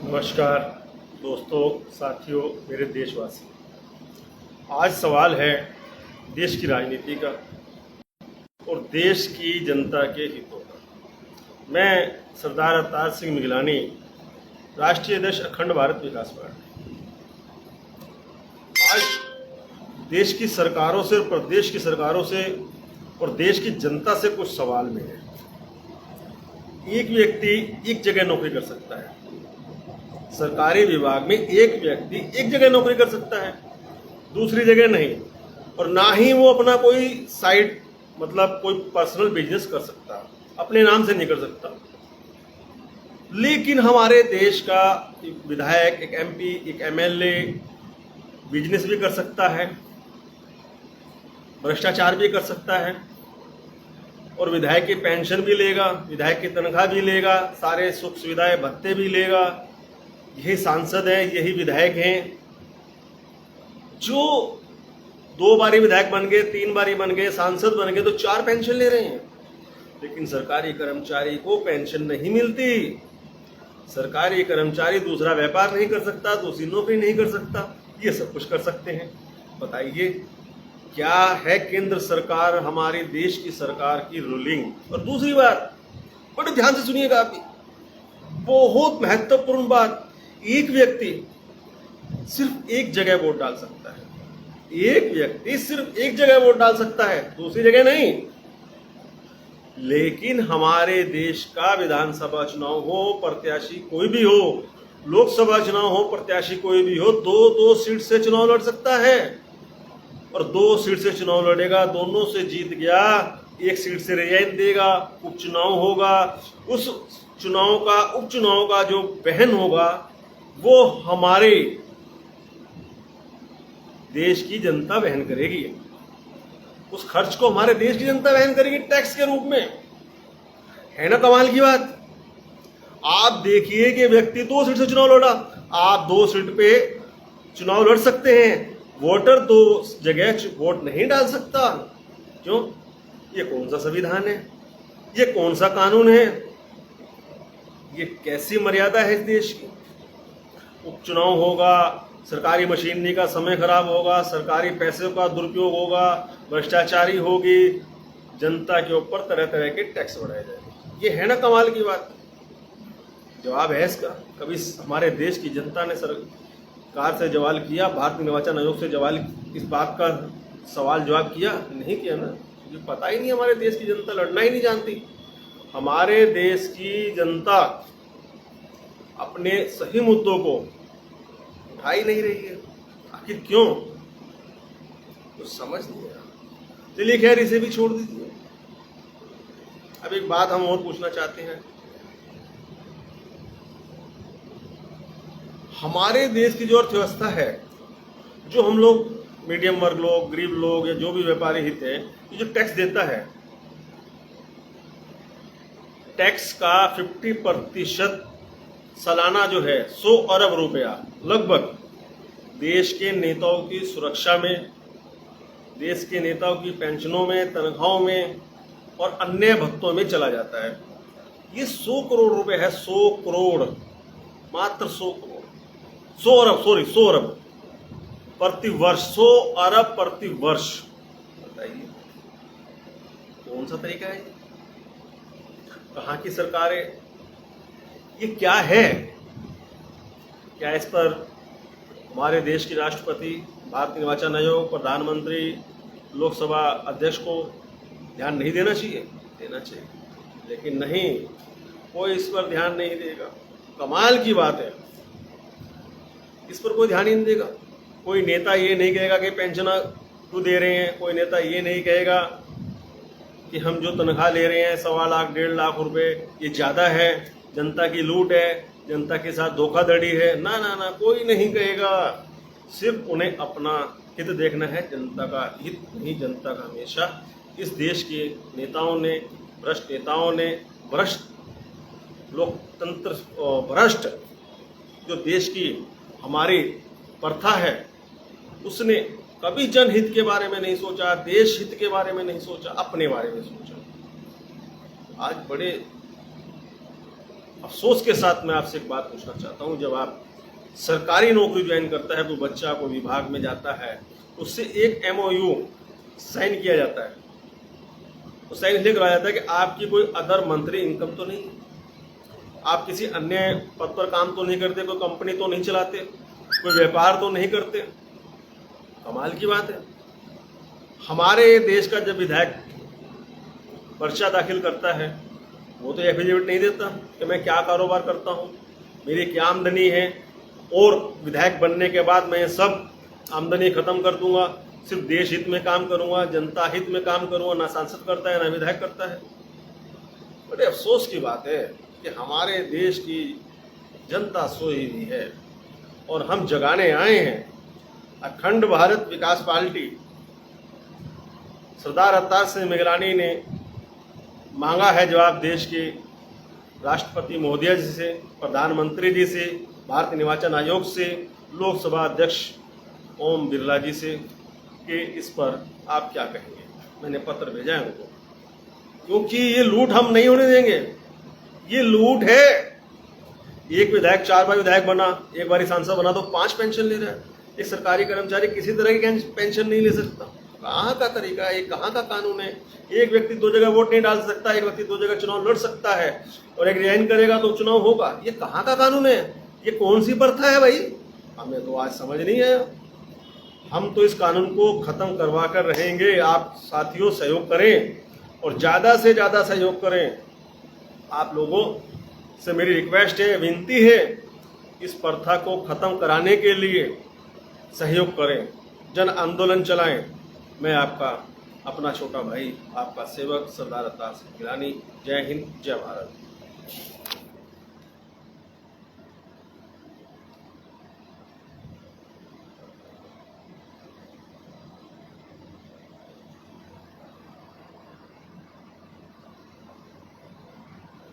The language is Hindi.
नमस्कार दोस्तों, साथियों, मेरे देशवासी। आज सवाल है देश की राजनीति का और देश की जनता के हितों का। मैं सरदार अवतार सिंह मिगलानी, राष्ट्रीय अध्यक्ष अखंड भारत विकास पार्टी, आज देश की सरकारों से, प्रदेश की सरकारों से और देश की जनता से कुछ सवाल मेरे। एक व्यक्ति एक जगह नौकरी कर सकता है, सरकारी विभाग में एक व्यक्ति एक जगह नौकरी कर सकता है, दूसरी जगह नहीं, और ना ही वो अपना कोई साइड मतलब कोई पर्सनल बिजनेस कर सकता, अपने नाम से नहीं कर सकता। लेकिन हमारे देश का एक विधायक, एक एमपी, एक एमएलए बिजनेस भी कर सकता है, भ्रष्टाचार भी कर सकता है, और विधायक की पेंशन भी लेगा, विधायक की तनख्वाह भी लेगा, सारे सुख सुविधाएं भत्ते भी लेगा। यही सांसद हैं, यही विधायक हैं जो 2 बारी विधायक बन गए, 3 बारी बन गए, सांसद बन गए तो 4 पेंशन ले रहे हैं। लेकिन सरकारी कर्मचारी को पेंशन नहीं मिलती। सरकारी कर्मचारी दूसरा व्यापार नहीं कर सकता, दूसरी नौकरी नहीं कर सकता, ये सब कुछ कर सकते हैं। बताइए क्या है केंद्र सरकार, हमारे देश की सरकार की रूलिंग। और दूसरी बात, बड़े ध्यान से सुनिएगा, आप बहुत महत्वपूर्ण बात, एक व्यक्ति सिर्फ एक जगह वोट डाल सकता है। एक व्यक्ति सिर्फ एक जगह वोट डाल सकता है, दूसरी जगह नहीं। लेकिन हमारे देश का विधानसभा चुनाव हो, प्रत्याशी कोई भी हो, लोकसभा चुनाव हो, प्रत्याशी कोई भी हो, 2-2 सीट से चुनाव लड़ सकता है। और 2 सीट से चुनाव लड़ेगा, दोनों से जीत गया, 1 सीट से रिजाइन देगा, उपचुनाव होगा। उस चुनाव का, उपचुनाव का जो वहन होगा वो हमारे देश की जनता वहन करेगी। उस खर्च को हमारे देश की जनता वहन करेगी टैक्स के रूप में। है ना कमाल की बात। आप देखिए कि व्यक्ति 2 सीट से चुनाव लड़ा, आप 2 सीट पे चुनाव लड़ सकते हैं, वोटर 2 जगह वोट नहीं डाल सकता। क्यों? ये कौन सा संविधान है? ये कौन सा कानून है? ये कैसी मर्यादा है इस देश की? उपचुनाव होगा, सरकारी मशीनरी का समय खराब होगा, सरकारी पैसे का दुरुपयोग होगा, भ्रष्टाचारी होगी, जनता के ऊपर तरह तरह के टैक्स बढ़ाए जाएंगे। ये है ना कमाल की बात। जवाब है इसका? कभी हमारे देश की जनता ने सरकार से सवाल किया, भारतीय निर्वाचन आयोग से सवाल, इस बात का सवाल जवाब किया? नहीं किया ना। ये पता ही नहीं, हमारे देश की जनता लड़ना ही नहीं जानती। हमारे देश की जनता अपने सही मुद्दों को उठा ही नहीं रही है। आखिर क्यों? कुछ समझ नहीं आ रहा। चलिए खैर, इसे भी छोड़ दीजिए। अब एक बात हम और पूछना चाहते हैं। हमारे देश की जो अर्थव्यवस्था है, जो हम लोग मीडियम वर्ग लोग, गरीब लोग, या जो भी व्यापारी हित है, ये जो टैक्स देता है, टैक्स का 50% सालाना जो है 100 अरब रुपया लगभग देश के नेताओं की सुरक्षा में, देश के नेताओं की पेंशनों में, तनख्वाहों में और अन्य भत्तों में चला जाता है। ये 100 करोड़ रुपए है। 100 करोड़, मात्र 100 करोड़, 100 अरब, सॉरी 100 अरब प्रति वर्ष, 100 अरब प्रति वर्ष। बताइए कौन सा तरीका है? कहाँ की सरकार है? ये क्या है? क्या इस पर हमारे देश के राष्ट्रपति, भारतीय निर्वाचन आयोग, प्रधानमंत्री, लोकसभा अध्यक्ष को ध्यान नहीं देना चाहिए? देना चाहिए, लेकिन नहीं, कोई इस पर ध्यान नहीं देगा। कमाल की बात है, इस पर कोई ध्यान ही नहीं देगा। कोई नेता ये नहीं कहेगा कि पेंशन क्यों दे रहे हैं, कोई नेता ये नहीं कहेगा कि हम जो तनख्वाह ले रहे हैं 1.25 लाख, 1.5 लाख रुपए, ये ज़्यादा है, जनता की लूट है, जनता के साथ धोखाधड़ी है। ना ना ना, कोई नहीं कहेगा। सिर्फ उन्हें अपना हित देखना है, जनता का हित नहीं। जनता का हमेशा इस देश के नेताओं ने, भ्रष्ट नेताओं ने, भ्रष्ट लोकतंत्र, भ्रष्ट जो देश की हमारी प्रथा है, उसने कभी जनहित के बारे में नहीं सोचा, देश हित के बारे में नहीं सोचा, अपने बारे में सोचा। आज बड़े अफसोस के साथ मैं आपसे एक बात पूछना चाहता हूँ, जब आप सरकारी नौकरी ज्वाइन करता है, कोई बच्चा कोई विभाग में जाता है, उससे एक MOU साइन किया जाता है। तो साइन इसलिए कराया जाता है कि आपकी कोई अदर मंथली इनकम तो नहीं, आप किसी अन्य पद पर काम तो नहीं करते, कोई कंपनी तो नहीं चलाते, कोई व्यापार तो नहीं करते। कमाल की बात है। हमारे देश का जब विधायक पर्चा दाखिल करता है, वो तो एफिडेविट नहीं देता कि मैं क्या कारोबार करता हूँ, मेरी क्या आमदनी है, और विधायक बनने के बाद मैं सब आमदनी खत्म कर दूंगा, सिर्फ देश हित में काम करूंगा, जनता हित में काम करूंगा। ना सांसद करता है, ना विधायक करता है। बड़े अफसोस की बात है कि हमारे देश की जनता सोई हुई है और हम जगाने आए हैं। अखंड भारत विकास पार्टी सरदार अवतार सिंह निगरानी ने मांगा है जवाब देश के राष्ट्रपति महोदय जी से, प्रधानमंत्री जी से, भारतीय निर्वाचन आयोग से, लोकसभा अध्यक्ष ओम बिरला जी से कि इस पर आप क्या कहेंगे। मैंने पत्र भेजा है उनको, क्योंकि ये लूट हम नहीं होने देंगे। ये लूट है। एक विधायक 4 बार विधायक बना, एक बार सांसद बना तो 5 पेंशन ले रहा है। एक सरकारी कर्मचारी किसी तरह की पेंशन नहीं ले सकता। कहाँ का तरीका है, कहाँ का कानून है। एक व्यक्ति 2 जगह वोट नहीं डाल सकता, एक व्यक्ति 2 जगह चुनाव लड़ सकता है, और एक रिजाइन करेगा तो चुनाव होगा। ये कहाँ का कानून है, ये कौन सी प्रथा है भाई, हमें तो आज समझ नहीं आया। हम तो इस कानून को खत्म करवा कर रहेंगे। आप साथियों सहयोग करें और ज़्यादा से ज़्यादा सहयोग करें। आप लोगों से मेरी रिक्वेस्ट है, विनती है, इस प्रथा को खत्म कराने के लिए सहयोग करें, जन आंदोलन चलाएं। मैं आपका अपना छोटा भाई, आपका सेवक सरदार अवतार सिंह निगरानी। जय हिंद, जय भारत।